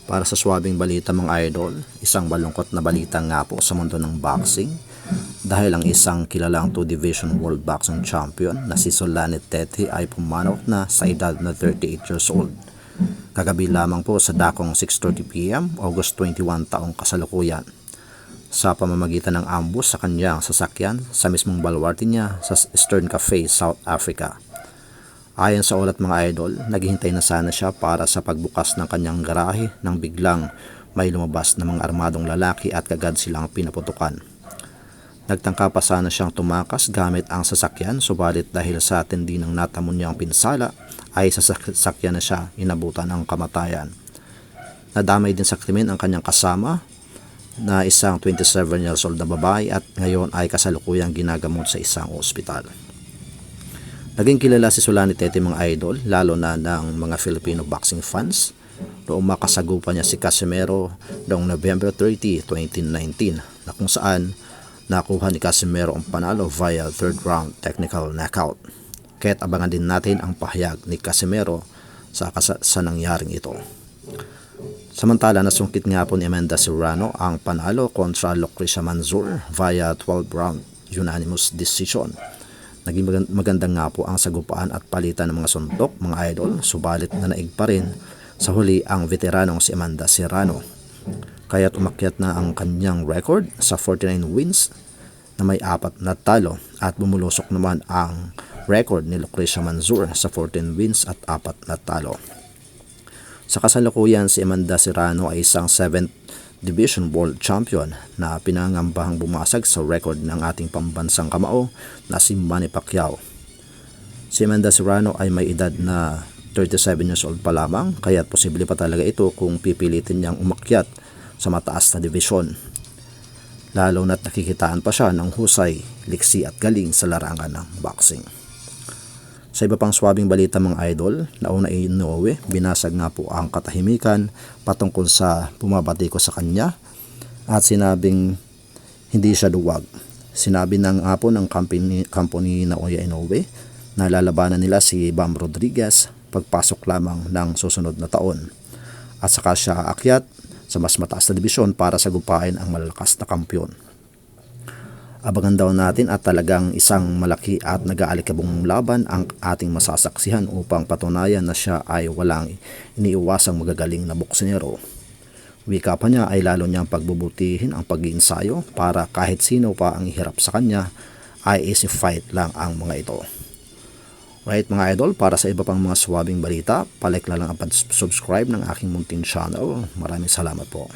Para sa swabing balita mga idol, isang malungkot na balita nga po sa mundo ng boxing dahil ang isang kilalang 2 Division World Boxing Champion na si Solani Teti ay pumanok na sa edad na 38 years old. Kagabi lamang po sa dakong 6:30 PM, August 21 taong kasalukuyan, sa pamamagitan ng ambush sa kanyang sasakyan sa mismong baluarte niya sa Eastern Cafe, South Africa. Ayon sa ulat mga idol, naghihintay na sana siya para sa pagbukas ng kanyang garahe nang biglang may lumabas na mga armadong lalaki at kagad silang pinaputukan. Nagtangka pa sana siyang tumakas gamit ang sasakyan, subalit dahil sa tindi ng natamo niyang pinsala ay sa sasakyan na siya inabutan ng kamatayan. Nadamay din sa krimen ang kanyang kasama na isang 27 years old na babae at ngayon ay kasalukuyang ginagamot sa isang ospital. Naging kilala si Solani Teti mga idol, lalo na ng mga Filipino boxing fans, noong makasagupa niya si Casimero noong November 30, 2019 na kung saan nakuha ni Casimero ang panalo via third round technical knockout. Kaya't abangan din natin ang pahayag ni Casimero sa nangyaring ito. Samantala, nasungkit nga po ni Amanda Serrano ang panalo kontra Lucrecia Manzur via 12 round unanimous decision. Naging maganda nga po ang sagupaan at palitan ng mga suntok mga idol, subalit nanaig pa rin sa huli ang veteranong si Amanda Serrano. Kaya't umakyat na ang kanyang record sa 49 wins na may 4 na talo at bumulusok naman ang record ni Lucrecia Manzur sa 14 wins at 4 na talo. Sa kasalukuyan, si Amanda Serrano ay isang 7th Division World Champion na pinangambahang bumasag sa record ng ating pambansang kamao na si Manny Pacquiao. Si Amanda Serrano ay may edad na 37 years old pa lamang, kaya posible pa talaga ito kung pipilitin niyang umakyat sa mataas na division. Lalo na't nakikitaan pa siya ng husay, liksi at galing sa larangan ng boxing. Sa iba pang swabing balita mga idol, nauna ay Inoue, binasag nga po ang katahimikan patungkol sa bumabati ko sa kanya at sinabing hindi siya duwag. Sinabi ng nga po ng company na Oya Inoue na lalabanan nila si Bam Rodriguez pagpasok lamang ng susunod na taon. At saka siya aakyat sa mas mataas na dibisyon para sagupain ang malalakas na kampiyon. Abangan daw natin at talagang isang malaki at nag-aalikabong laban ang ating masasaksihan upang patunayan na siya ay walang iniiwasang magagaling na boksingero. Wika pa niya ay lalo niyang pagbubutihin ang pag-iinsayo para kahit sino pa ang ihirap sa kanya ay easy fight lang ang mga ito. Right mga idol, para sa iba pang mga swabing balita, palike lang ang pag-subscribe ng aking munting channel. Maraming salamat po.